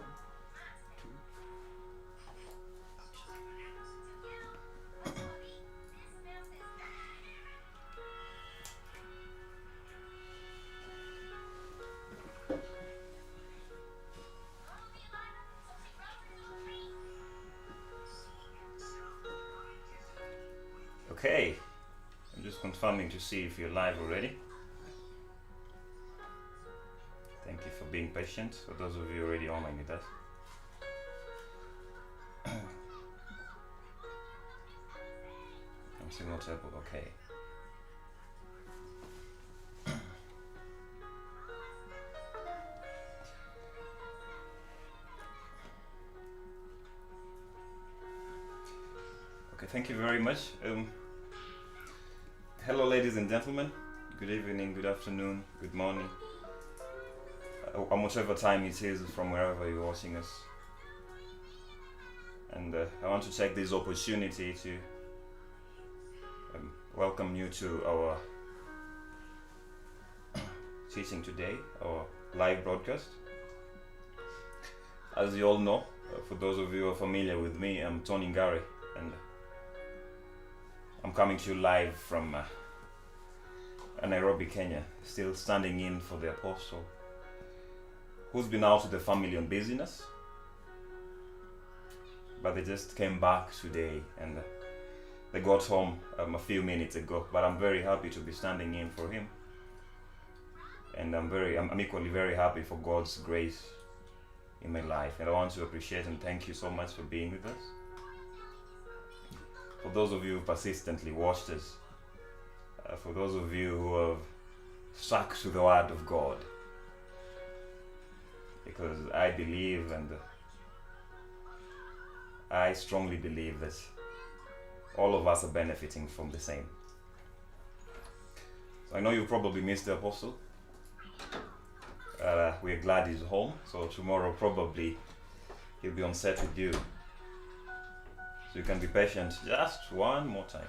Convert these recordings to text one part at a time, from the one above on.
One, two. Okay, I'm just confirming to see if you're live already. Thank you for being patient. For those of you already online with us. I'm still not able. Okay. Okay, thank you very much. Hello, ladies and gentlemen. Good evening, good afternoon, good morning. Whatever time it is from wherever you're watching us. And I want to take this opportunity to welcome you to our teaching today, our live broadcast. As you all know, for those of you who are familiar with me, I'm Tony Ngari, and I'm coming to you live from Nairobi, Kenya, still standing in for the apostle who's been out with the family on business, but they just came back today and they got home a few minutes ago. But I'm very happy to be standing in for him, and I'm equally very happy for God's grace in my life, and I want to appreciate and thank you so much for being with us. For those of you who persistently watched us, for those of you who have stuck to the Word of God, because I believe and I strongly believe that all of us are benefiting from the same. So I know you probably missed the apostle. We're glad he's home, so tomorrow probably he'll be on set with you. So you can be patient just one more time.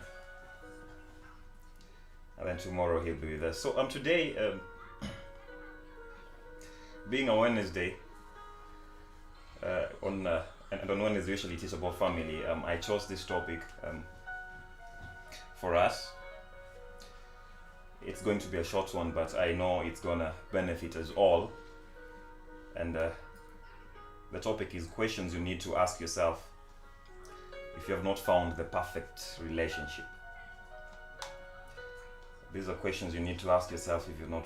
And then tomorrow he'll be with us. So today, being a Wednesday, and on Wednesday usually it is about family, I chose this topic for us. It's going to be a short one, but I know it's gonna benefit us all. And the topic is questions you need to ask yourself if you have not found the perfect relationship. These are questions you need to ask yourself if you've not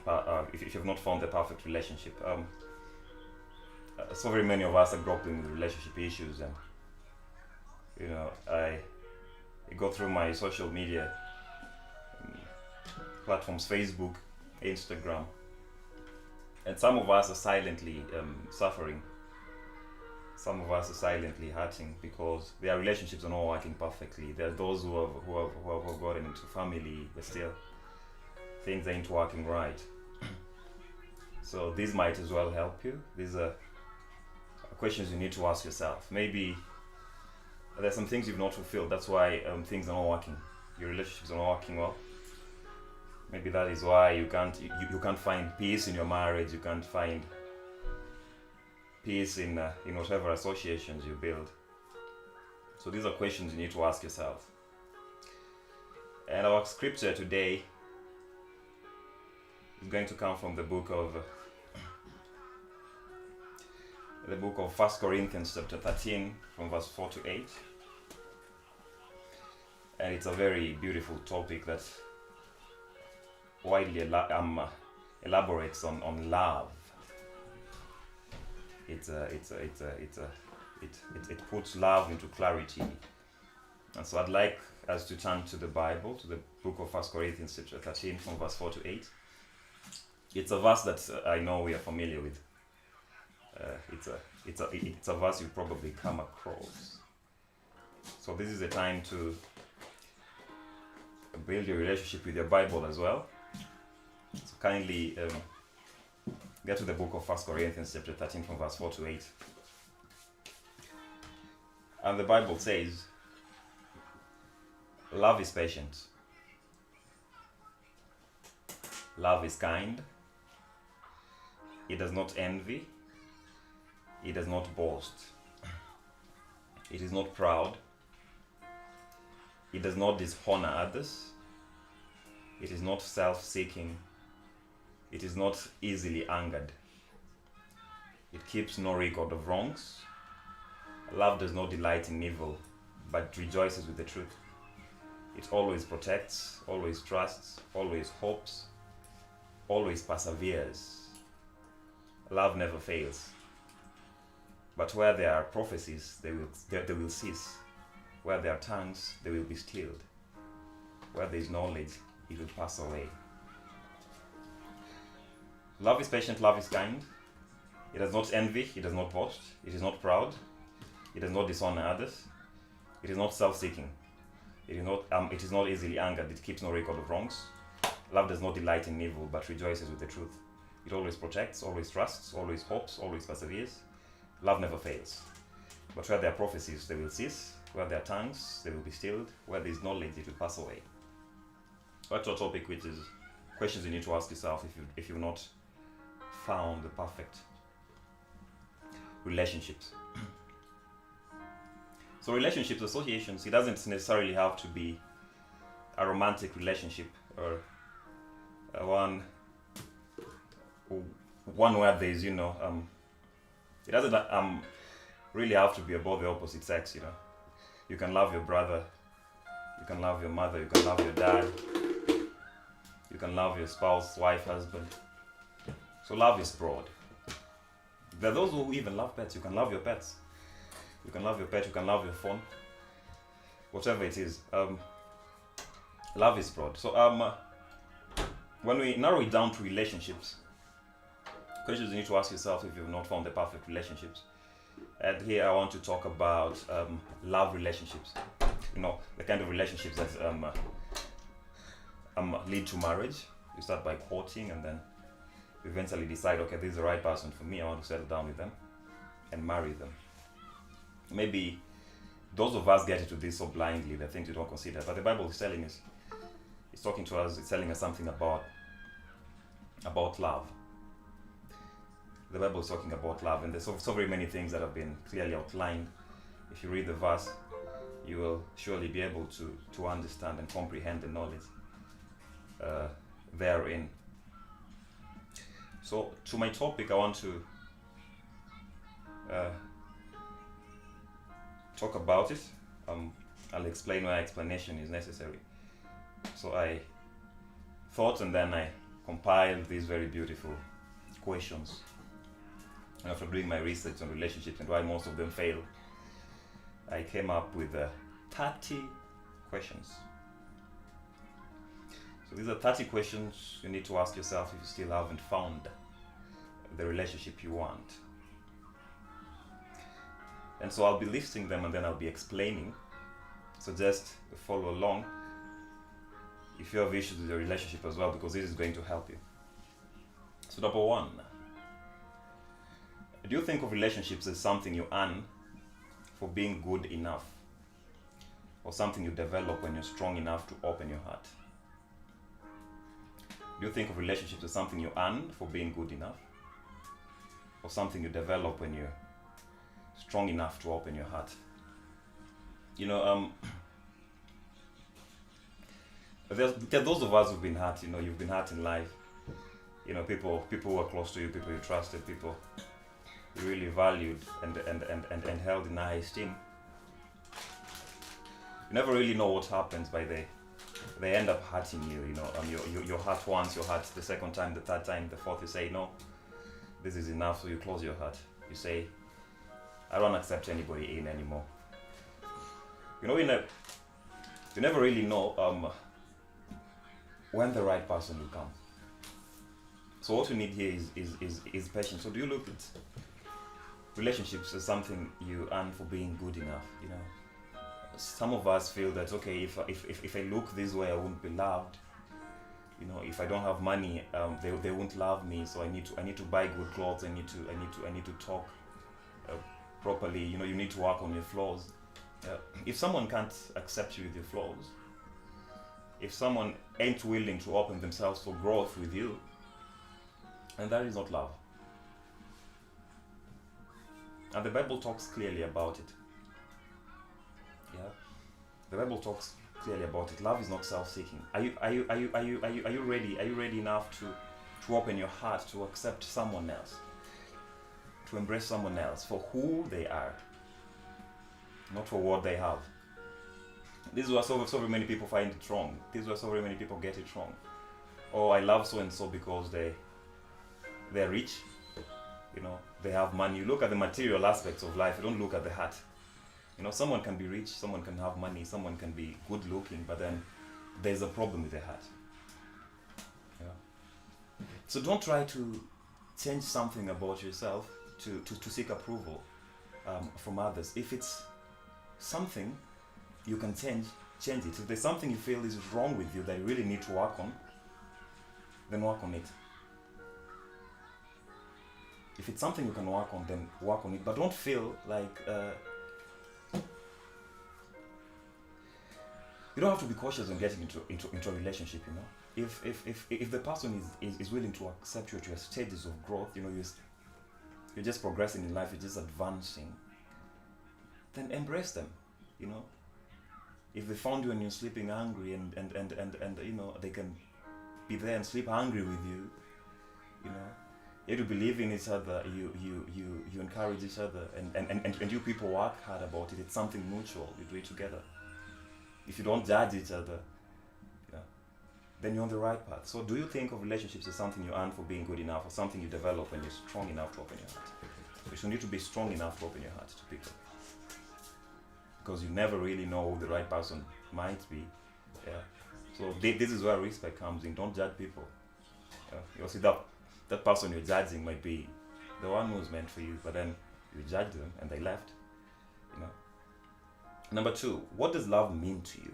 found the perfect relationship. So very many of us are grappling with relationship issues, and I go through my social media platforms, Facebook, Instagram, and some of us are silently suffering. Some of us are silently hurting because their relationships are not working perfectly. There are those who have gotten into family, but still things ain't working right. So these might as well help you. These are questions you need to ask yourself. Maybe there's some things you've not fulfilled. That's why things are not working. Your relationships are not working well. Maybe that is why you can't find peace in your marriage. You can't find peace in whatever associations you build. So these are questions you need to ask yourself. And our scripture today is going to come from the book of 1 Corinthians chapter 13 from verse 4 to 8. And it's a very beautiful topic that widely elaborates on love. It puts love into clarity. And so I'd like us to turn to the Bible, to the book of 1 Corinthians chapter 13 from verse 4 to 8. It's a verse that I know we are familiar with. It's a verse you probably come across. So this is the time to build your relationship with your Bible as well. So kindly get to the book of 1 Corinthians chapter 13 from verse 4 to 8. And the Bible says, love is patient. Love is kind. It does not envy. It does not boast. It is not proud. It does not dishonor others. It is not self-seeking. It is not easily angered. It keeps no record of wrongs. Love does not delight in evil, but rejoices with the truth. It always protects, always trusts, always hopes, always perseveres. Love never fails. But where there are prophecies, they will cease. Where there are tongues, they will be stilled. Where there is knowledge, it will pass away. Love is patient, love is kind. It does not envy, it does not boast, it is not proud, it does not dishonor others, it is not self-seeking, it is not easily angered, it keeps no record of wrongs. Love does not delight in evil, but rejoices with the truth. It always protects, always trusts, always hopes, always perseveres. Love never fails. But where there are prophecies, they will cease. Where there are tongues, they will be stilled. Where there is knowledge, it will pass away. Back to our topic, which is questions you need to ask yourself if you've not found the perfect relationships. So relationships, associations, it doesn't necessarily have to be a romantic relationship or one where there's, it doesn't really have to be about the opposite sex, You can love your brother, you can love your mother, you can love your dad, you can love your spouse, wife, husband. So love is broad. There are those who even love pets. You can love your pets. You can love your pet, you can love your phone. Whatever it is. Love is broad. So when we narrow it down to relationships, questions you need to ask yourself if you've not found the perfect relationships. And here I want to talk about love relationships. The kind of relationships that lead to marriage. You start by courting and then you eventually decide, okay, this is the right person for me. I want to settle down with them and marry them. Maybe those of us get into this so blindly, the things we don't consider. But the Bible is telling us, it's talking to us, it's telling us something about love. The Bible is talking about love, and there's so very many things that have been clearly outlined. If you read the verse, you will surely be able to understand and comprehend the knowledge therein. So to my topic, I want to talk about it. I'll explain why explanation is necessary. So I thought, and then I compiled these very beautiful questions. And after doing my research on relationships and why most of them fail, I came up with 30 questions. So these are 30 questions you need to ask yourself if you still haven't found the relationship you want. And so I'll be listing them and then I'll be explaining. So just follow along if you have issues with your relationship as well, because this is going to help you. So number one, do you think of relationships as something you earn for being good enough, or something you develop when you're strong enough to open your heart? Do you think of relationships as something you earn for being good enough, or something you develop when you're strong enough to open your heart? There are those of us who've been hurt. You've been hurt in life. People who are close to you, people you trusted, people you really valued and held in high esteem. You never really know what happens by they end up hurting you. You're hurt once, you're hurt the second time, the third time, the fourth. You say, no, this is enough. So you close your heart. You say, I don't accept anybody in anymore. You never really know when the right person will come. So what we need here is patience. So do you look at relationships as something you earn for being good enough? Some of us feel that, okay, if I look this way, I won't be loved. If I don't have money, they won't love me. So I need to buy good clothes. I need to talk properly. You need to work on your flaws. If someone can't accept you with your flaws, if someone ain't willing to open themselves for growth with you, and that is not love. And the Bible talks clearly about it. Yeah, the Bible talks clearly about it. Love is not self-seeking. Are you ready? Are you ready enough to open your heart to accept someone else, to embrace someone else for who they are, not for what they have? This is why so very many people find it wrong. This is why so very many people get it wrong. Oh, I love so and so because they're rich. They have money. You look at the material aspects of life. You don't look at the heart. Someone can be rich, someone can have money, someone can be good looking, but then there's a problem with the heart. Yeah. So don't try to change something about yourself to seek approval from others. If it's something you can change it. If there's something you feel is wrong with you that you really need to work on, then work on it. If it's something you can work on, then work on it. But don't feel like you don't have to be cautious on getting into a relationship. If the person is willing to accept you at your stages of growth, you're just progressing in life, you're just advancing, then embrace them. If they found you and you're sleeping hungry and they can be there and sleep hungry with you, you believe in each other, you encourage each other, and you people work hard about it. It's something mutual, you do it together. If you don't judge each other, then you're on the right path. So do you think of relationships as something you earn for being good enough, or something you develop when you're strong enough to open your heart? You should need to be strong enough to open your heart to people, because you never really know who the right person might be. Yeah. So this is where respect comes in. Don't judge people. You'll see that person you're judging might be the one who's meant for you, but then you judge them and they left. Number 2, what does love mean to you?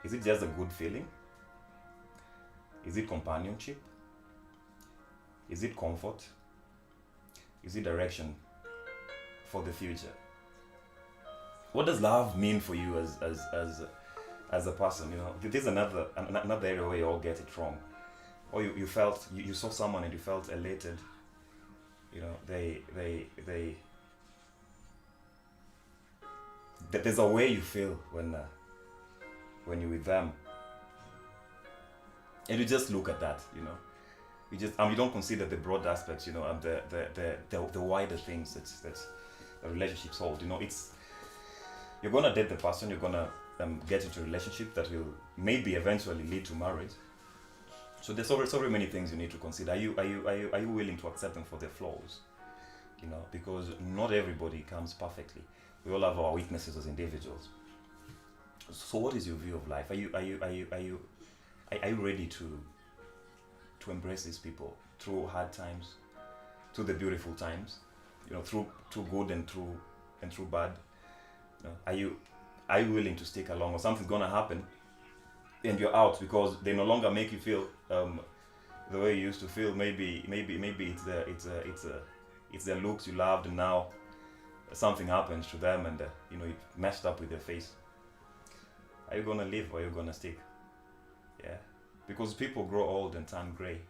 Is it just a good feeling? Is it companionship? Is it comfort? Is it direction for the future? What does love mean for you as a person? This is another area where you all get it wrong. Or you felt you saw someone and you felt elated. There's a way you feel when you're with them, and you just look at that. You don't consider the broad aspects, and the wider things that a relationship holds. You're gonna date the person, you're gonna get into a relationship that will maybe eventually lead to marriage. So there's so very many things you need to consider. Are you willing to accept them for their flaws? Because not everybody comes perfectly. We all have our weaknesses as individuals. So what is your view of life? Are you ready to embrace these people through hard times, through the beautiful times, through good and through bad? Are you willing to stick along, or something's gonna happen and you're out because they no longer make you feel the way you used to feel? Maybe it's their looks you loved, and now something happens to them and it messed up with their face. Are you gonna live, or are you gonna stick? Yeah, because people grow old and turn grey.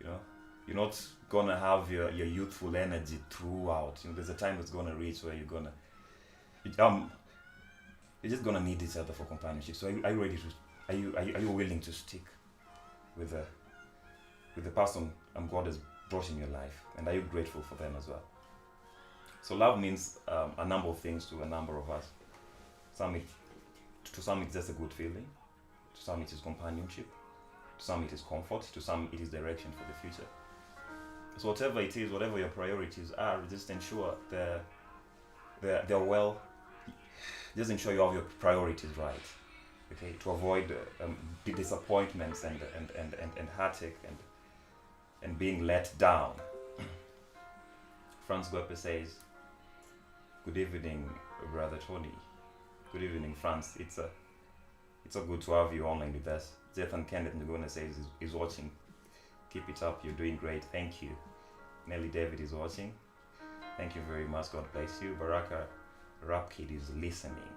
You're not gonna have your youthful energy throughout. There's a time that's gonna reach where you're just gonna need each other for companionship. So are you ready to? Are you willing to stick with the person God has brought in your life, and are you grateful for them as well? So love means a number of things to a number of us. To some it's just a good feeling. To some it is companionship. To some it is comfort. To some it is direction for the future. So whatever it is, whatever your priorities are, just ensure they're well. Just ensure you have your priorities right. Okay, to avoid the disappointments and heartache and being let down. Franz Goeppe says, "Good evening, Brother Tony." Good evening, Franz. It's so good to have you online with us. Jethan Kenneth Ngona says he's watching. Keep it up. You're doing great. Thank you. Nelly David is watching. Thank you very much. God bless you. Baraka Rap Kid is listening.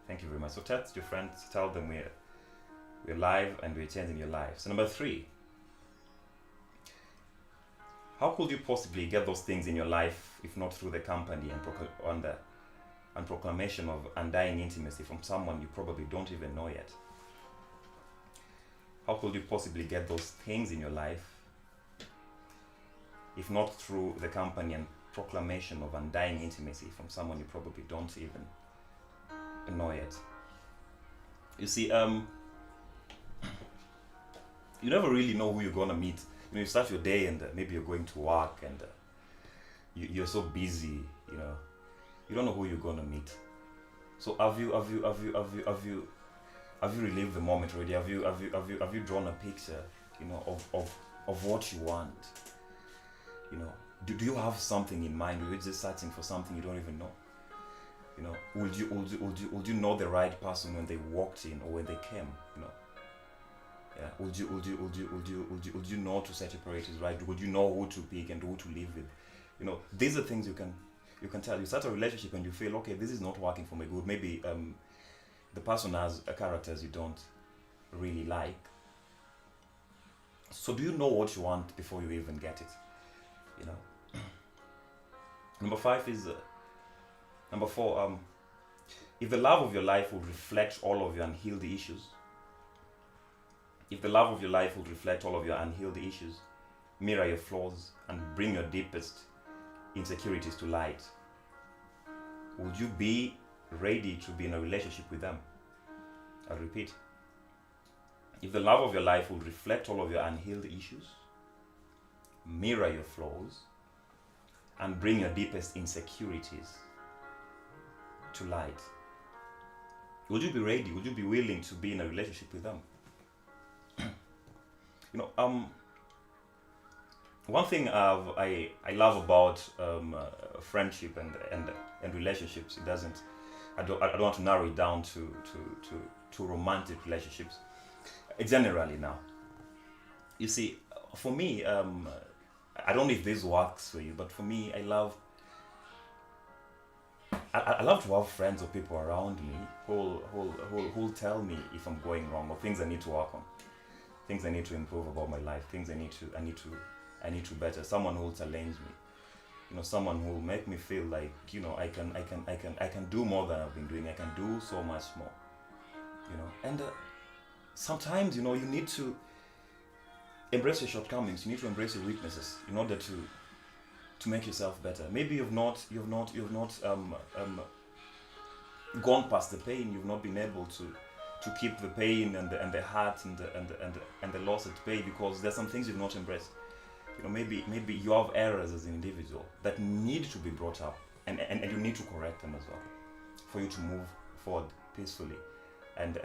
Thank you very much. So text your friends. Tell them we're live and we're changing your life. So number 3. How could you possibly get those things in your life if not through the company and proclamation of undying intimacy from someone you probably don't even know yet? How could you possibly get those things in your life if not through the company and proclamation of undying intimacy from someone you probably don't even know yet? You see, you never really know who you're gonna meet. You start your day and maybe you're going to work and you're so busy. You don't know who you're gonna meet. So have you relived the moment already? Have you drawn a picture, of what you want? Do you have something in mind, or you're just searching for something you don't even know? Would you know the right person when they walked in or when they came? Yeah. Would you know to set your priorities right? Would you know who to pick and who to live with? These are things you can tell. You start a relationship and you feel, okay, this is not working for my good. Maybe the person has characters you don't really like. So do you know what you want before you even get it? Number 4, if the love of your life would reflect all of your unhealed issues, mirror your flaws and bring your deepest insecurities to light, would you be ready to be in a relationship with them? I'll repeat. If the love of your life would reflect all of your unhealed issues, mirror your flaws, and bring your deepest insecurities to light, would you be ready? Would you be willing to be in a relationship with them? One thing I love about friendship and relationships, I don't want to narrow it down to romantic relationships. Generally now, you see, for me, I don't know if this works for you, but for me, I love to have friends or people around me who'll tell me if I'm going wrong or things I need to work on, things I need to improve about my life, things I need to better. Someone who'll challenge me, someone who'll make me feel like I can do more than I've been doing. I can do so much more, and sometimes you need to embrace your shortcomings. You need to embrace your weaknesses in order to make yourself better. Maybe you've not gone past the pain. You've not been able to keep the pain and the hurt and the loss at bay because there's some things you've not embraced. Maybe you have errors as an individual that need to be brought up and you need to correct them as well for you to move forward peacefully and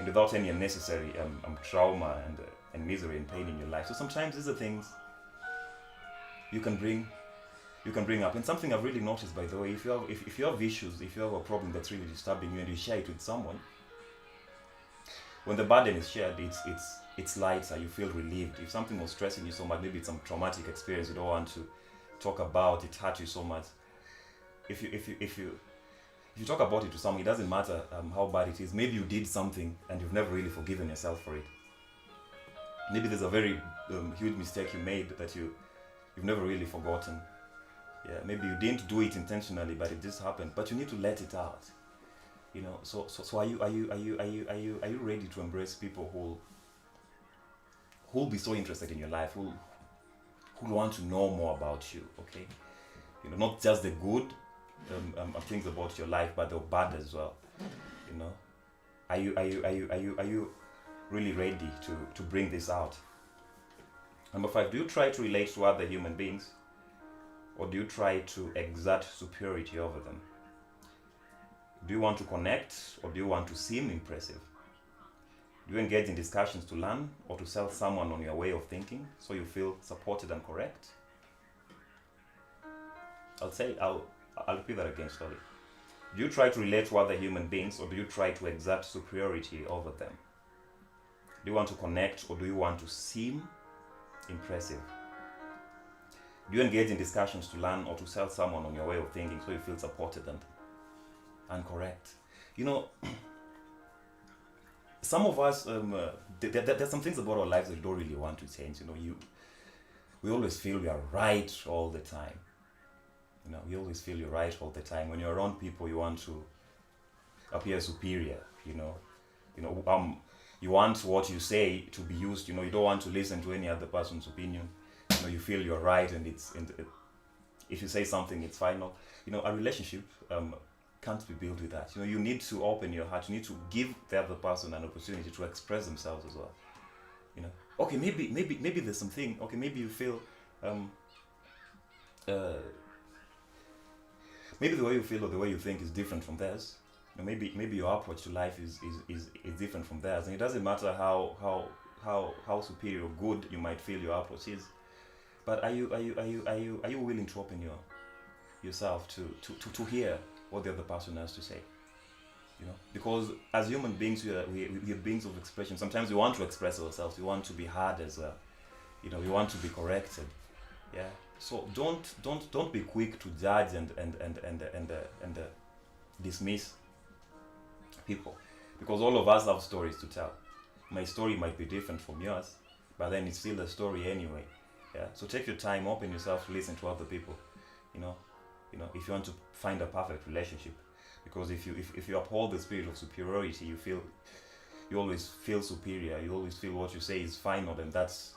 without any unnecessary trauma and misery and pain in your life. So sometimes these are things you can bring up. And something I've really noticed, by the way, if you have issues, if you have a problem that's really disturbing you and you share it with someone, when the burden is shared, it's lighter. You feel relieved. If something was stressing you so much, maybe it's some traumatic experience you don't want to talk about, it hurt you so much. If you talk about it to someone, it doesn't matter how bad it is. Maybe you did something and you've never really forgiven yourself for it. Maybe there's a very huge mistake you made that you've never really forgotten. Yeah, maybe you didn't do it intentionally, but it just happened. But you need to let it out. So are you ready to embrace people who'll be so interested in your life, who want to know more about you? Okay, not just the good things about your life, but the bad as well. Are you really ready to bring this out? Number 5, do you try to relate to other human beings, or do you try to exert superiority over them? Do you want to connect, or do you want to seem impressive? Do you engage in discussions to learn or to sell someone on your way of thinking so you feel supported and correct? I'll repeat that again slowly. Do you try to relate to other human beings, or do you try to exert superiority over them? Do you want to connect, or do you want to seem impressive? Do you engage in discussions to learn or to sell someone on your way of thinking so you feel supported and correct? Some of us, there's some things about our lives that you don't really want to change. we always feel we are right all the time. You always feel you're right all the time. When you're around people, you want to appear superior. You know, you want what you say to be used. You don't want to listen to any other person's opinion. You feel you're right, and if you say something, it's final. A relationship can't be built with that. You need to open your heart. You need to give the other person an opportunity to express themselves as well. Okay, maybe there's something. Okay, maybe you feel uh, maybe the way you feel or the way you think is different from theirs. Maybe your approach to life is different from theirs, and it doesn't matter how superior or good you might feel your approach is. But are you willing to open yourself to hear what the other person has to say? Because as human beings, we are beings of expression. Sometimes we want to express ourselves. We want to be heard as well. We want to be corrected. Yeah. So don't be quick to judge and dismiss people, because all of us have stories to tell. My story might be different from yours, but then it's still a story anyway. Yeah. So take your time, open yourself to listen to other people. If you want to find a perfect relationship, because if you uphold the spirit of superiority, you always feel superior. You always feel what you say is final, and that's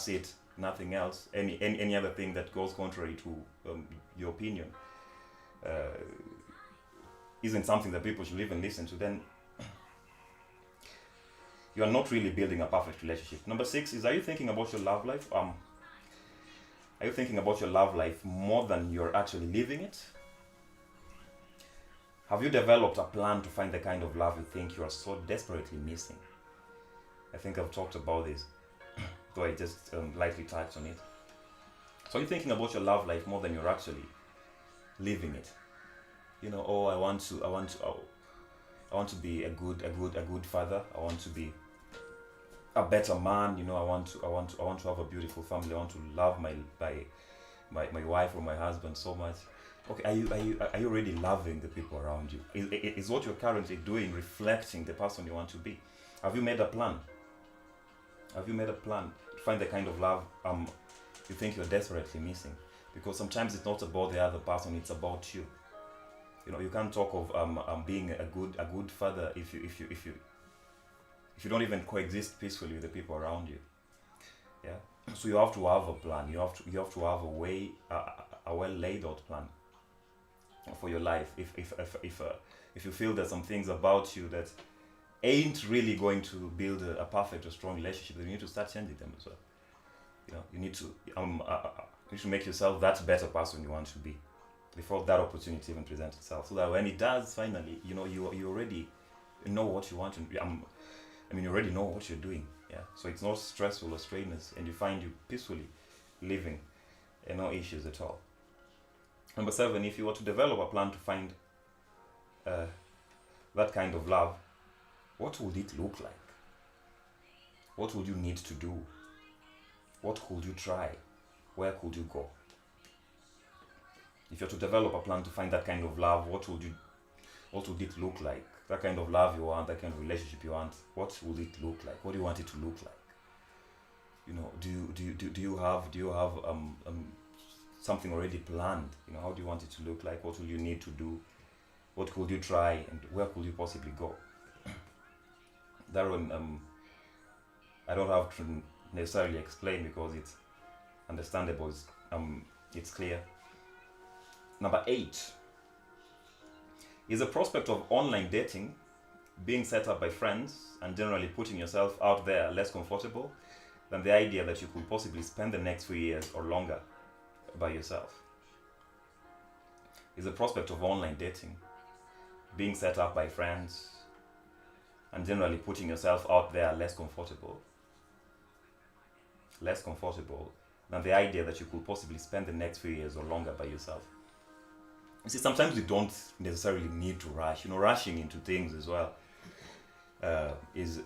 it. Nothing else. Any other thing that goes contrary to your opinion isn't something that people should even listen to. Then you are not really building a perfect relationship. Number 6 is: are you thinking about your love life? Are you thinking about your love life more than you're actually living it? Have you developed a plan to find the kind of love you think you are so desperately missing? I think I've talked about this, though I just lightly touched on it. So are you thinking about your love life more than you're actually living it? I want to be a good father. I want to be a better man. I want to have a beautiful family. I want to love my wife or my husband so much. Okay, are you really loving the people around you? Is what you're currently doing reflecting the person you want to be? Have you made a plan? Have you made a plan to find the kind of love you think you're desperately missing? Because sometimes it's not about the other person; it's about you. You can't talk of being a good father if you don't even coexist peacefully with the people around you. Yeah. So you have to have a plan. You have to have a well laid out plan for your life. If you feel there's some things about you that ain't really going to build a perfect or strong relationship, then you need to start changing them as well. You need to make yourself that better person you want to be before that opportunity even presents itself, so that when it does finally, you already know what you want to. You already know what you're doing. Yeah. So it's not stressful or strenuous, and you find you peacefully living, and no issues at all. Number 7, if you were to develop a plan to find that kind of love, what would it look like? What would you need to do? What could you try? Where could you go? If you're to develop a plan to find that kind of love, what would it look like? That kind of love you want, that kind of relationship you want, what would it look like? What do you want it to look like? Do you have something already planned? How do you want it to look like? What will you need to do? What could you try, and where could you possibly go? That one, I don't have to necessarily explain, because it's understandable. It's clear. Number 8 is the prospect of online dating being set up by friends and generally putting yourself out there less comfortable than the idea that you could possibly spend the next few years or longer by yourself? Is the prospect of online dating being set up by friends and generally putting yourself out there less comfortable than the idea that you could possibly spend the next few years or longer by yourself? You see, sometimes you don't necessarily need to rush. Rushing into things as well is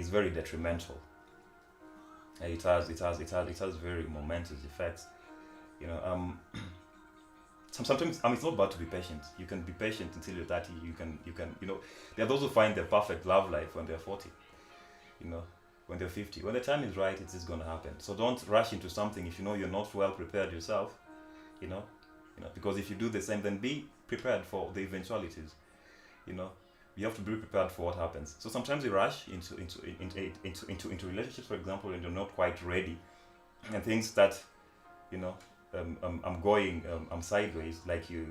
very detrimental. It has very momentous effects. Sometimes it's not bad to be patient. You can be patient until you're 30. You can there are those who find their perfect love life when they're 40. when they're 50. When the time is right, it's just gonna happen. So don't rush into something if you know you're not well prepared yourself. You know, because if you do the same, then be prepared for the eventualities. You know, you have to be prepared for what happens. So sometimes you rush into relationships, for example, and you're not quite ready, and things that, you know, I'm going I'm sideways, like you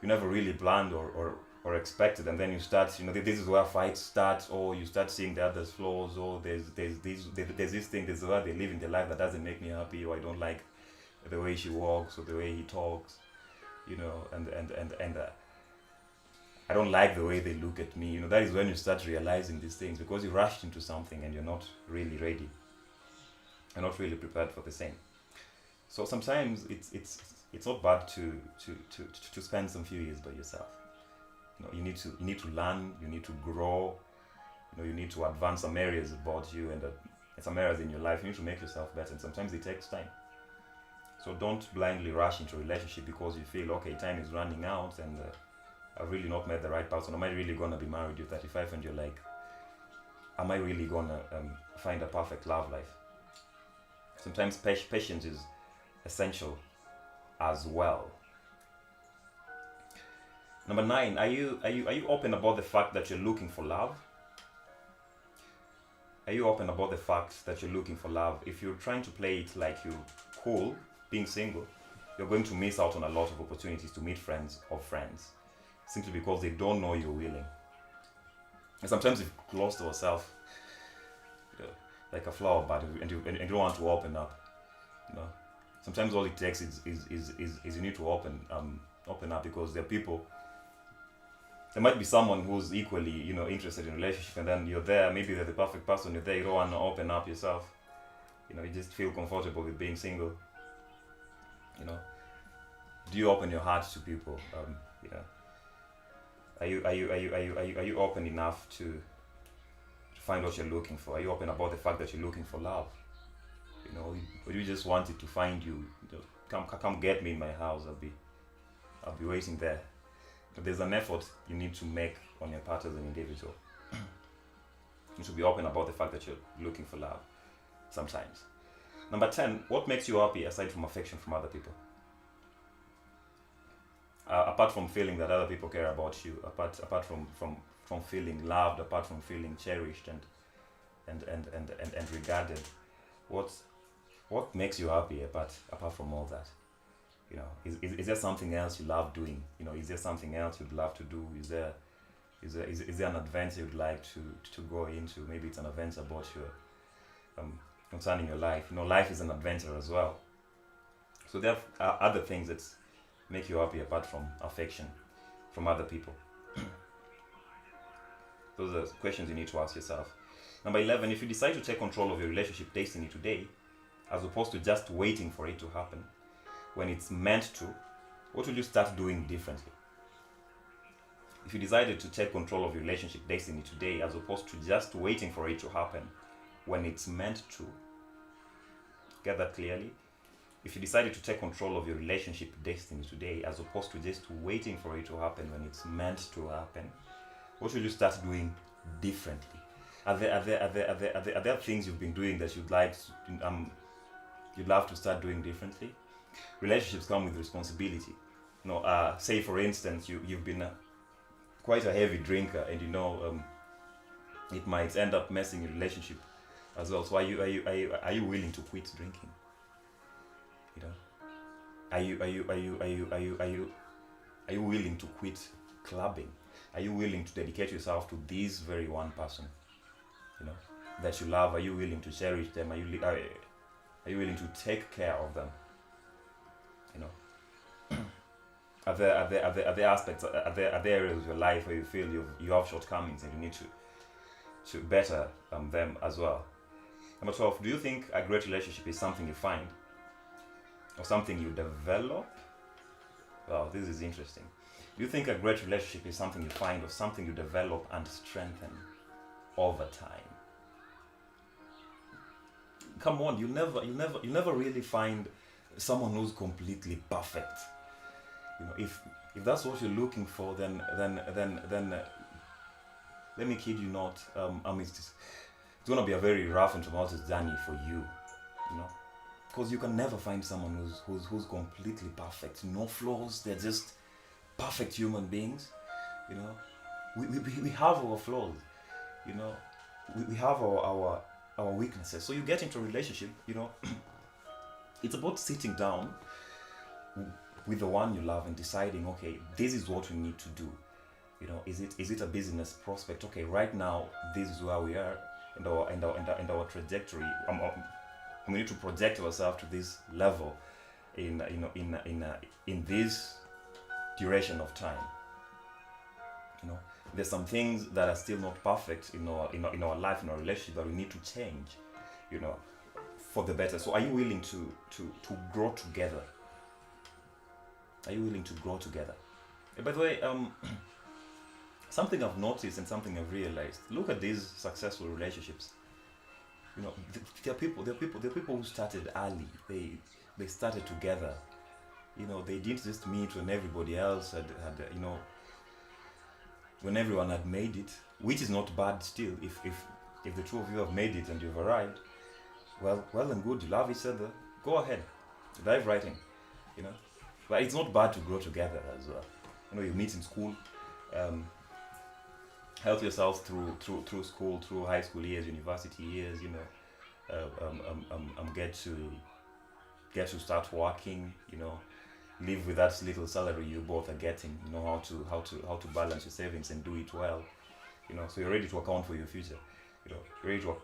never really planned or expected, and then you start, this is where fights start, or you start seeing the other's flaws, or there's this thing, there's where they live in their life that doesn't make me happy, or I don't like the way she walks or the way he talks, and I don't like the way they look at me. That is when you start realizing these things, because you rushed into something and you're not really ready. You're not really prepared for the same. So sometimes it's not bad to spend some few years by yourself. You need to learn, you need to grow, you need to advance some areas about you, and some areas in your life. You need to make yourself better, and sometimes it takes time. So don't blindly rush into a relationship because you feel, okay, time is running out, and I've really not met the right person. Am I really gonna be married? You're 35 and you're like, am I really gonna find a perfect love life? Sometimes patience is essential as well. Number 9, are you open about the fact that you're looking for love? Are you open about the fact that you're looking for love? If you're trying to play it like you're cool, being single, you're going to miss out on a lot of opportunities to meet friends of friends, simply because they don't know you're willing. And sometimes we've closed ourselves, like a flower bud, and you don't want to open up. Sometimes all it takes is you need to open up, because there are people. There might be someone who's equally, interested in a relationship, and then you're there. Maybe they're the perfect person. You're there. You don't want to open up yourself. You just feel comfortable with being single. Do you open your heart to people? Are you open enough to find what you're looking for? Are you open about the fact that you're looking for love? Or do you just want it to find you? Come get me in my house. I'll be waiting there. But there's an effort you need to make on your part as an individual. You should be open about the fact that you're looking for love sometimes. Number 10, what makes you happy aside from affection from other people? Apart from feeling that other people care about you, apart from feeling loved, apart from feeling cherished and regarded, what makes you happy apart from all that? Is there something else you love doing? Is there something else you'd love to do? Is there an adventure you'd like to go into? Maybe it's an adventure about your concerning your life. Life is an adventure as well. So there are other things that make you happy apart from affection from other people. Those are questions you need to ask yourself. Number 11, if you decide to take control of your relationship destiny today, as opposed to just waiting for it to happen, when it's meant to, what will you start doing differently? If you decided to take control of your relationship destiny today, as opposed to just waiting for it to happen, when it's meant to, get that clearly? If you decided to take control of your relationship destiny today, as opposed to just waiting for it to happen when it's meant to happen, what should you start doing differently? Are there things you've been doing that you'd love to start doing differently? Relationships come with responsibility. Say for instance, you've been quite a heavy drinker, and it might end up messing your relationship as well. So are you willing to quit drinking? Are you willing to quit clubbing? Are you willing to dedicate yourself to this very one person, that you love? Are you willing to cherish them? Are you willing to take care of them? Are there aspects? Are there areas of your life where you feel you have shortcomings and you need to better them as well? Number 12, do you think a great relationship is something you find or something you develop? Wow, this is interesting. Do you think a great relationship is something you find or something you develop and strengthen over time? Come on, you never really find someone who's completely perfect. If that's what you're looking for, then let me kid you not. it's gonna be a very rough and tumultuous journey for you, you know, because you can never find someone who's completely perfect, no flaws. They're just perfect human beings, you know. We have our flaws, you know. We have our weaknesses. So you get into a relationship, you know. It's about sitting down with the one you love and deciding, okay, this is what we need to do. You know, is it a business prospect? Okay, right now this is where we are, and our trajectory. We need to project ourselves to this level in this duration of time. You know, there's some things that are still not perfect in our life, in our relationship, that we need to change, you know, for the better. So are you willing to grow together? Are you willing to grow together? By the way, something I've noticed and something I've realized, look at these successful relationships. You know, there are people who started early. They started together. You know, they didn't just meet when everybody else had you know, when everyone had made it, which is not bad still. If the two of you have made it and you've arrived, well and good. You love each other. Go ahead, dive right in. You know, but it's not bad to grow together as well. You know, you meet in school. Help yourselves through school, through high school years, university years. You know, get to start working. You know, live with that little salary you both are getting. You know how to balance your savings and do it well. You know, so you're ready to account for your future. You know, you're ready to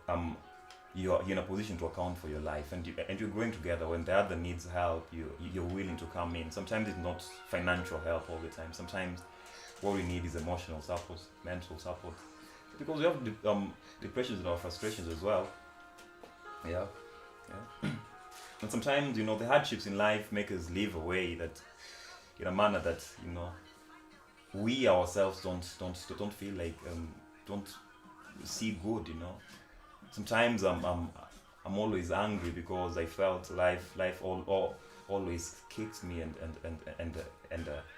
you're in a position to account for your life, and you're growing together. When the other needs help, you're willing to come in. Sometimes it's not financial help all the time. Sometimes what we need is emotional support, mental support, because we have depressions and our frustrations as well. Yeah. And sometimes, you know, the hardships in life make us live a way that, in a manner that, you know, we ourselves don't feel like, don't see good. You know, sometimes I'm always angry because I felt life always kicked me and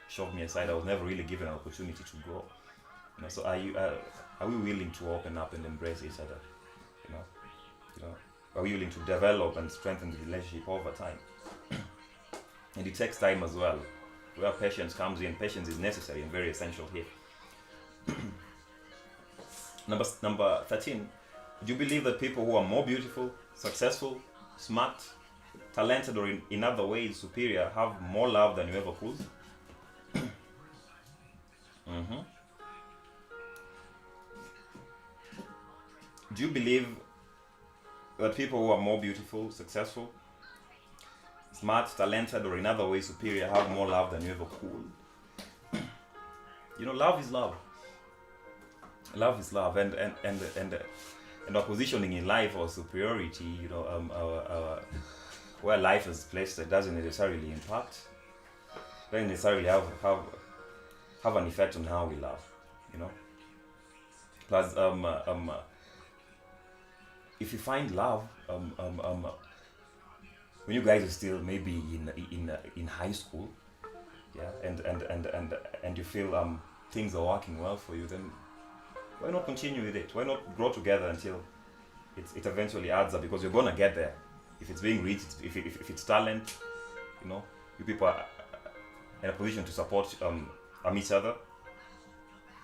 shoved me aside. I was never really given an opportunity to grow. You know, so are we willing to open up and embrace each other? You know, are we willing to develop and strengthen the relationship over time? And it takes time as well. Where patience comes in, patience is necessary and very essential here. Number 13. Do you believe that people who are more beautiful, successful, smart, talented, or in other ways superior have more love than you ever could? Mm-hmm. Do you believe that people who are more beautiful, successful, smart, talented, or in other ways superior have more love than you ever could? You know, love is love. Love is love, and our positioning in life, or superiority, you know, our where life is placed, it doesn't necessarily impact, doesn't necessarily have an effect on how we love, you know. Plus, if you find love, when you guys are still maybe in high school, yeah, and you feel things are working well for you, then why not continue with it? Why not grow together until it eventually adds up? Because you're gonna get there. If it's being reached, if it's talent, you know, you people are in a position to support each other,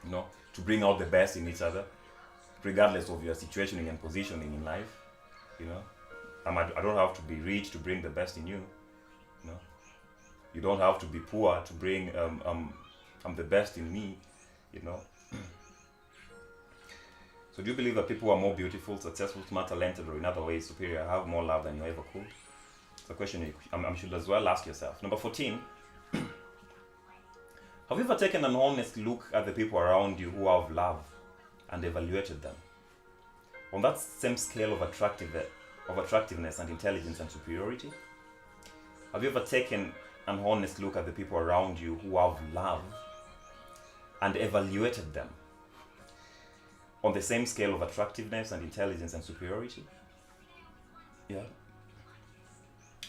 you know, to bring out the best in each other, regardless of your situationing and positioning in life. You know, I don't have to be rich to bring the best in you. You know, you don't have to be poor to bring the best in me. You know. So do you believe that people who are more beautiful, successful, smart, talented, or in other ways superior have more love than you ever could? It's a question you should as well ask yourself. Number 14. Have you ever taken an honest look at the people around you who have love and evaluated them on that same scale of attractiveness and intelligence and superiority? Have you ever taken an honest look at the people around you who have love and evaluated them on the same scale of attractiveness and intelligence and superiority? Yeah.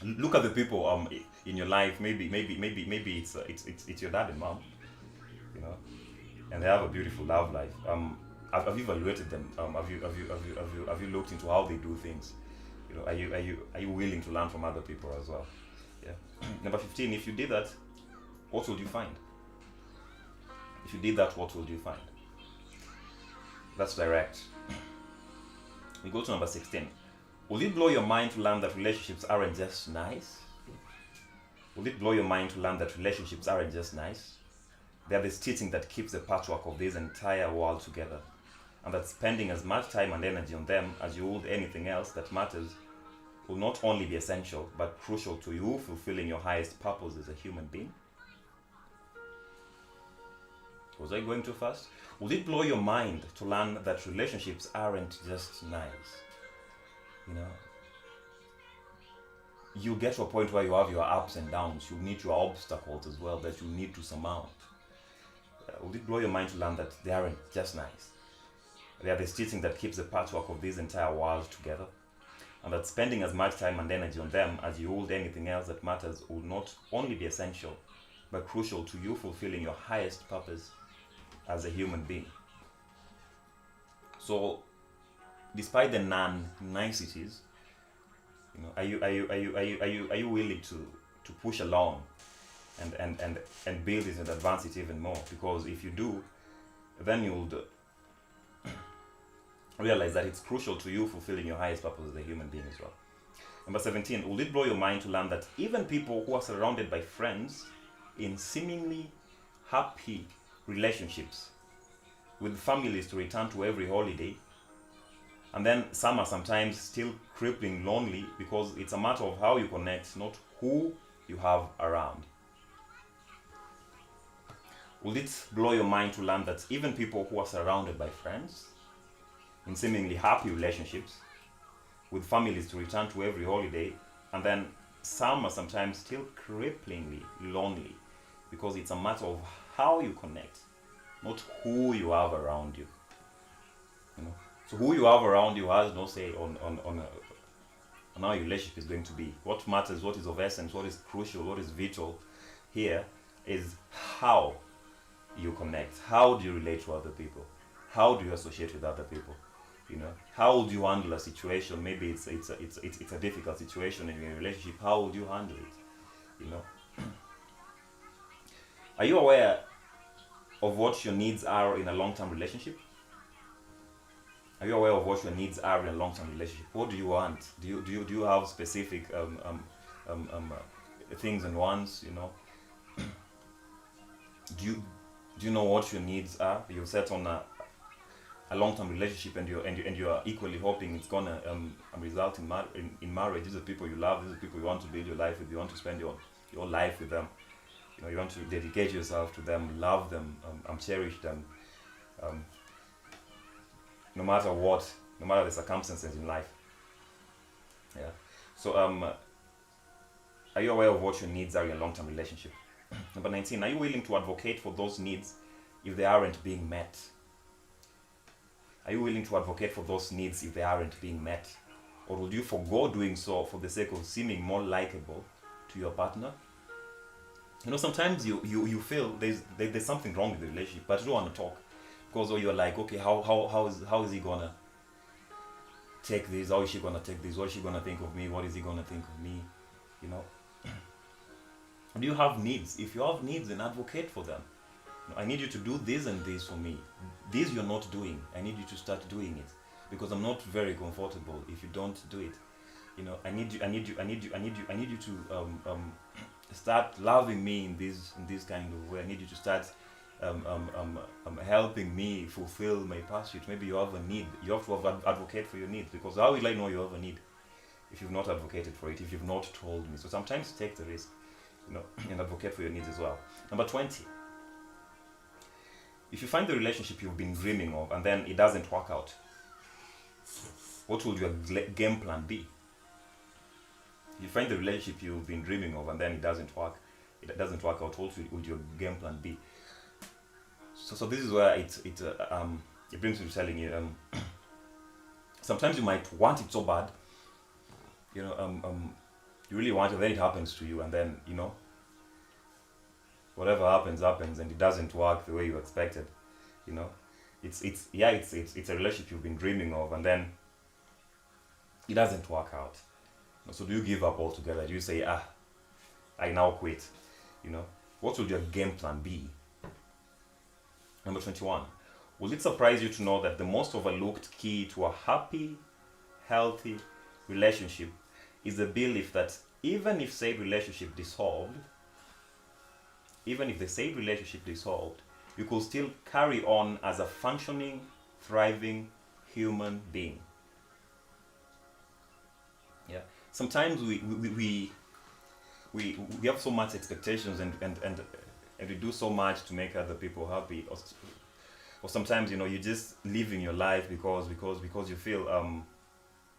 Look at the people in your life. Maybe it's your dad and mom, you know, and they have a beautiful love life. have you evaluated them? Have you looked into how they do things? Are you willing to learn from other people as well? Yeah. Number 15. If you did that, what would you find? If you did that, what would you find? That's direct. We go to number 16. Will it blow your mind to learn that relationships aren't just nice? Will it blow your mind to learn that relationships aren't just nice? They are the stitching that keeps the patchwork of this entire world together, and that spending as much time and energy on them as you would anything else that matters will not only be essential but crucial to you fulfilling your highest purpose as a human being. Was I going too fast? Would it blow your mind to learn that relationships aren't just nice? You get to a point where you have your ups and downs. You need your obstacles as well that you need to surmount. Would it blow your mind to learn that they aren't just nice? They are the stitching that keeps the patchwork of this entire world together, and that spending as much time and energy on them as you would anything else that matters will not only be essential but crucial to you fulfilling your highest purpose as a human being. So, despite the non-niceties, are you willing to push along and build it and advance it even more? Because if you do, then you'll realize that it's crucial to you fulfilling your highest purpose as a human being as well. Number 17. Will it blow your mind to learn that even people who are surrounded by friends in seemingly happy relationships with families to return to every holiday, and then some are sometimes still crippling lonely because it's a matter of how you connect, not who you have around? Will it blow your mind to learn that even people who are surrounded by friends in seemingly happy relationships with families to return to every holiday, and then some are sometimes still cripplingly lonely because it's a matter of how you connect, not who you have around you? So who you have around you has no say on how your relationship is going to be. What matters, what is of essence, what is crucial, what is vital here is how you connect. How do you relate to other people? How do you associate with other people? How would you handle a situation? Maybe it's a difficult situation in your relationship. How would you handle it? Are you aware of what your needs are in a long-term relationship? Are you aware of what your needs are in a long-term relationship? What do you want? Do you have specific things and wants? Do you know what your needs are? You're set on a long-term relationship, and you are equally hoping it's gonna result in marriage. These are people you love. These are people you want to build your life with. You want to spend your life with them. You want to dedicate yourself to them, love them, cherish them, no matter what, no matter the circumstances in life. Yeah. So, are you aware of what your needs are in a long-term relationship? Number 19. Are you willing to advocate for those needs if they aren't being met? Are you willing to advocate for those needs if they aren't being met? Or would you forego doing so for the sake of seeming more likable to your partner? Sometimes you feel there's something wrong with the relationship, but you don't want to talk because you're like, okay, how is he gonna take this? How is she gonna take this? What is she gonna think of me? What is he gonna think of me? Do you have needs? If you have needs, then advocate for them. I need you to do this and this for me. This you're not doing. I need you to start doing it because I'm not very comfortable if you don't do it. I need you to start loving me in this kind of way. I need you to start helping me fulfill my pursuit. Maybe you have a need. You have to advocate for your needs, because how will I know you have a need if you've not advocated for it, if you've not told me? So sometimes take the risk, and advocate for your needs as well. Number 20. If you find the relationship you've been dreaming of and then it doesn't work out, what would your game plan be? If you find the relationship you've been dreaming of and then it doesn't work out, what would your game plan be? So this is where it brings me to telling you, sometimes you might want it so bad, you really want it, then it happens to you, and then whatever happens and it doesn't work the way you expected, it's a relationship you've been dreaming of, and then it doesn't work out. So do you give up altogether? Do you say, I now quit? What would your game plan be? Number 21. Will it surprise you to know that the most overlooked key to a happy, healthy relationship is the belief that even if said relationship dissolved, even if the said relationship dissolved, you could still carry on as a functioning, thriving human being. Yeah. Sometimes we have so much expectations and we do so much to make other people happy, or sometimes you just living your life because you feel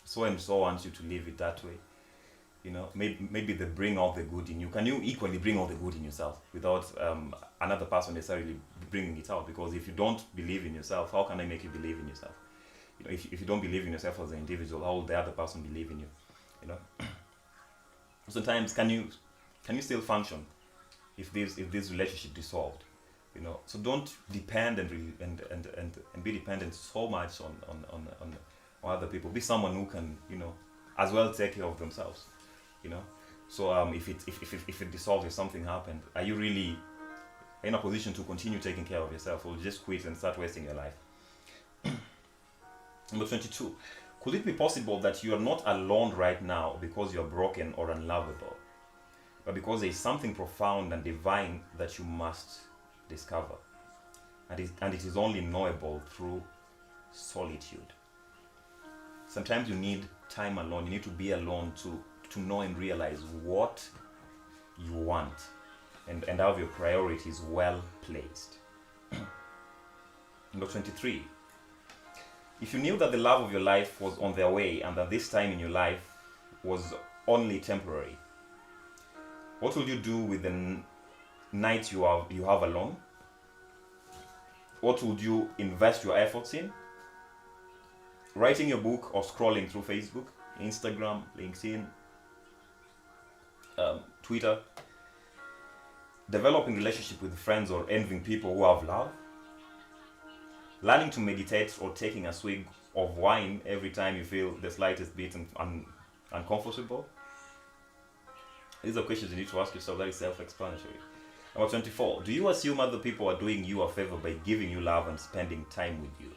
so and so wants you to live it that way. Maybe they bring all the good in you. Can you equally bring all the good in yourself without another person necessarily bringing it out? Because if you don't believe in yourself, how can I make you believe in yourself? If you don't believe in yourself as an individual, how will the other person believe in you? Sometimes can you still function if this relationship dissolved? So don't depend and be dependent so much on other people. Be someone who can as well take care of themselves. So if it dissolves, if something happened, are you really in a position to continue taking care of yourself, or just quit and start wasting your life? Number 22. Could it be possible that you are not alone right now because you're broken or unlovable, but because there is something profound and divine that you must discover, and it is only knowable through solitude? Sometimes you need time alone. You need to be alone to know and realize what you want and have your priorities well placed. Number 23. If you knew that the love of your life was on their way and that this time in your life was only temporary, what would you do with the nights you have alone? What would you invest your efforts in? Writing your book or scrolling through Facebook, Instagram, LinkedIn, Twitter? Developing relationship with friends or envying people who have love? Learning to meditate or taking a swig of wine every time you feel the slightest bit uncomfortable? These are questions you need to ask yourself. That is self-explanatory. Number 24. Do you assume other people are doing you a favor by giving you love and spending time with you?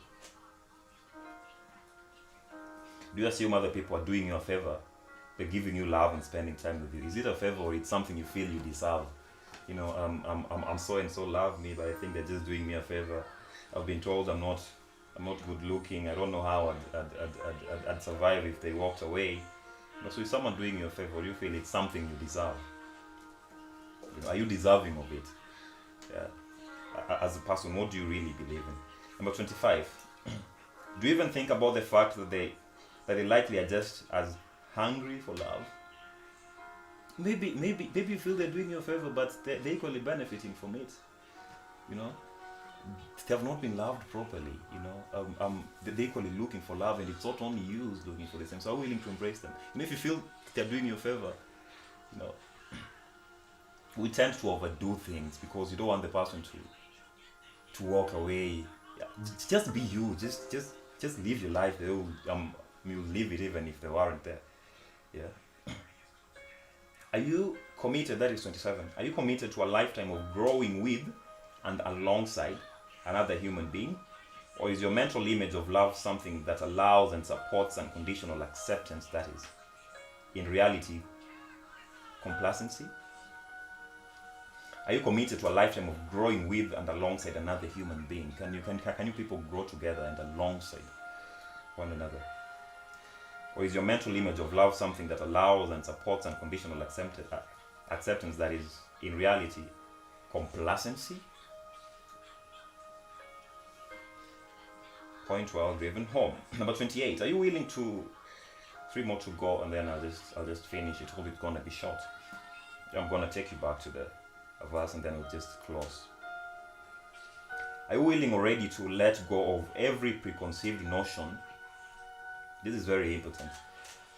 Do you assume other people are doing you a favor by giving you love and spending time with you? Is it a favor or it's something you feel you deserve? I'm so and so love me, but I think they're just doing me a favor. I've been told I'm not good looking. I don't know how I'd survive if they walked away. So is someone doing you a favor, you feel it's something you deserve? Are you deserving of it? Yeah. As a person, what do you really believe in? Number 25. Do you even think about the fact that they likely are just as hungry for love? Maybe you feel they're doing you a favor, but they're equally benefiting from it. They have not been loved properly. They're equally looking for love, and it's not only you who's looking for the same. So are willing to embrace them. If you feel they're doing you a favor, we tend to overdo things because you don't want the person to walk away. Yeah. Just be you. Just live your life. You'll live it even if they weren't there. Yeah. Are you committed? That is 27. Are you committed to a lifetime of growing with and alongside another human being? Or is your mental image of love something that allows and supports unconditional acceptance that is, in reality, complacency? Are you committed to a lifetime of growing with and alongside another human being? Can you people grow together and alongside one another? Or is your mental image of love something that allows and supports unconditional acceptance that is, in reality, complacency? Point well driven home. Number 28. Are you willing to 3 more to go, and then I'll just finish it. Hope it's gonna be short. I'm gonna take you back to the verse, and then we'll just close. Are you willing already to let go of every preconceived notion? This is very important.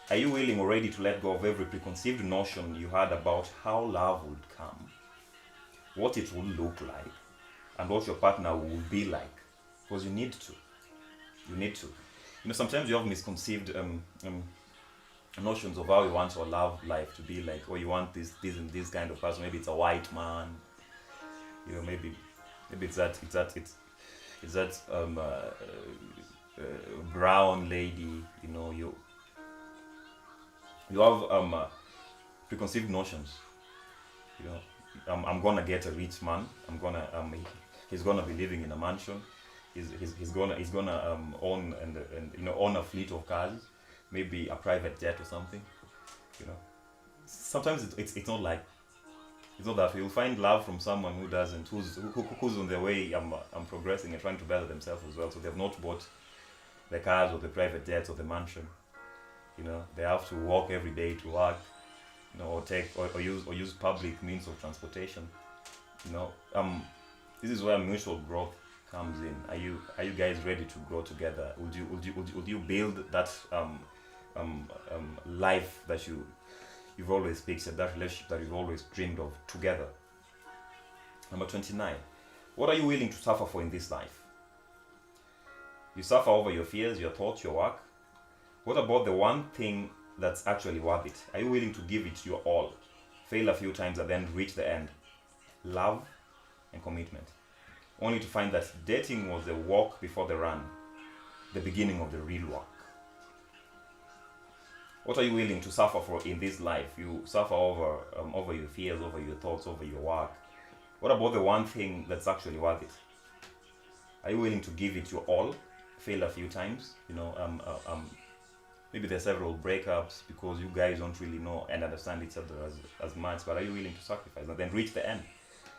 Are you willing already to let go of every preconceived notion you had about how love would come, what it would look like, and what your partner would be like because you need to. You need to. Sometimes you have misconceived notions of how you want your love life to be like, or you want this kind of person. Maybe it's a white man. Maybe it's that brown lady. You have preconceived notions. I'm gonna get a rich man. He's gonna be living in a mansion. He's gonna own and own a fleet of cars, maybe a private jet or something. Sometimes it's not like it's not that. You'll find love from someone who doesn't, who's on their way. I'm progressing and trying to better themselves as well. So they've not bought the cars or the private jets or the mansion. They have to walk every day to work. Or take or use public means of transportation. This is where mutual growth comes in. Are you guys ready to grow together? Would you build that life that you've always pictured, that relationship that you've always dreamed of together? Number 29. What are you willing to suffer for in this life? You suffer over your fears, your thoughts, your work. What about the one thing that's actually worth it? Are you willing to give it your all, fail a few times, and then reach the end? Love and commitment. Only to find that dating was the walk before the run, the beginning of the real work. What are you willing to suffer for in this life? You suffer over your fears, over your thoughts, over your work. What about the one thing that's actually worth it? Are you willing to give it your all, fail a few times? Maybe there's several breakups because you guys don't really know and understand each other as much, but are you willing to sacrifice and then reach the end,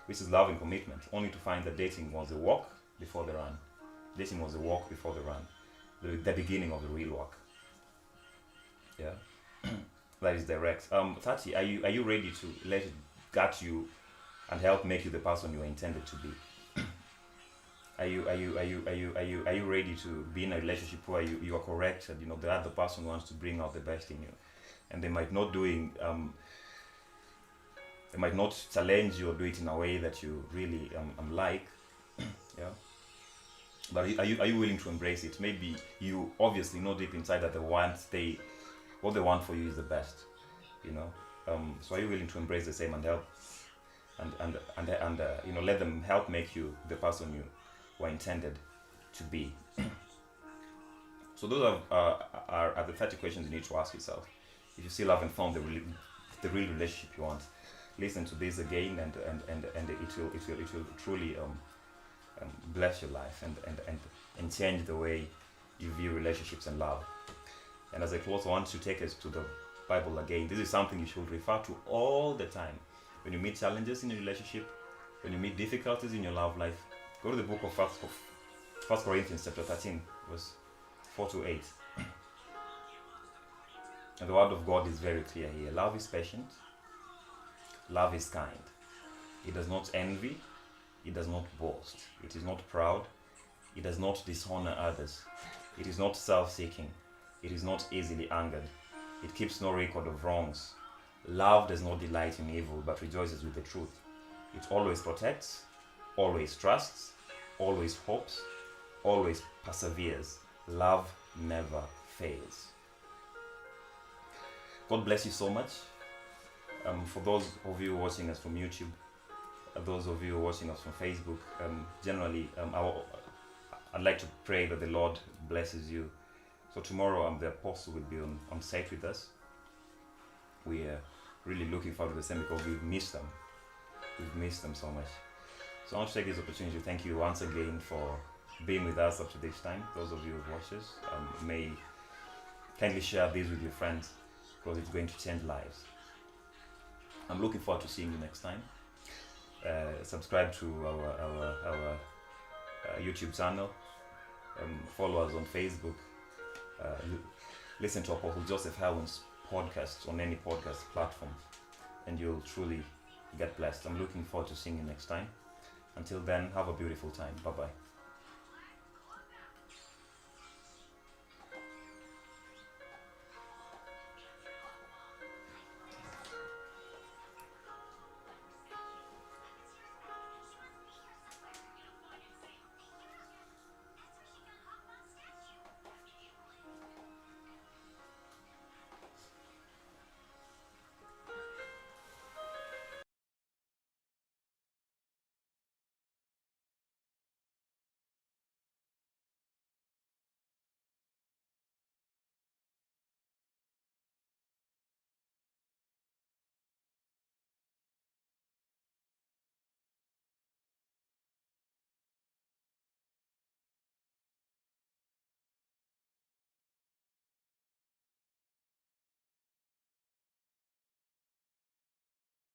which is love and commitment, only to find that dating was the walk before the run. Dating was the walk before the run, the beginning of the real work. Yeah, that is direct. 30. Are you ready to let it gut you and help make you the person you are intended to be? Are you ready to be in a relationship where you are corrected? The other person wants to bring out the best in you, and they might not challenge you or do it in a way that you really like. Yeah. But are you willing to embrace it? Maybe you obviously know deep inside that what they want for you is the best. So are you willing to embrace the same and help and let them help make you the person you were intended to be? So those are the 30 questions you need to ask yourself if you still haven't found the real relationship you want. Listen to this again, and it will truly bless your life and change the way you view relationships and love. And as I close, I want to take us to the Bible again. This is something you should refer to all the time. When you meet challenges in your relationship, when you meet difficulties in your love life, go to the book of 1 Corinthians chapter 13, verse 4 to 8. And the word of God is very clear here. Love is patient. Love is kind. It does not envy. It does not boast. It is not proud. It does not dishonor others. It is not self-seeking. It is not easily angered. It keeps no record of wrongs. Love does not delight in evil, but rejoices with the truth. It always protects, always trusts, always hopes, always perseveres. Love never fails. God bless you so much. For those of you watching us from YouTube, those of you watching us from Facebook, generally, I'd like to pray that the Lord blesses you. So tomorrow, the apostle will be on site with us. We are really looking forward to the same because we've missed them. We've missed them so much. So I want to take this opportunity to thank you once again for being with us up to this time. Those of you who've watched us, may kindly share this with your friends because it's going to change lives. I'm looking forward to seeing you next time. Subscribe to our YouTube channel. Follow us on Facebook. Listen to Apostle Joseph Howland's podcast on any podcast platform, and you'll truly get blessed. I'm looking forward to seeing you next time. Until then, have a beautiful time. Bye-bye.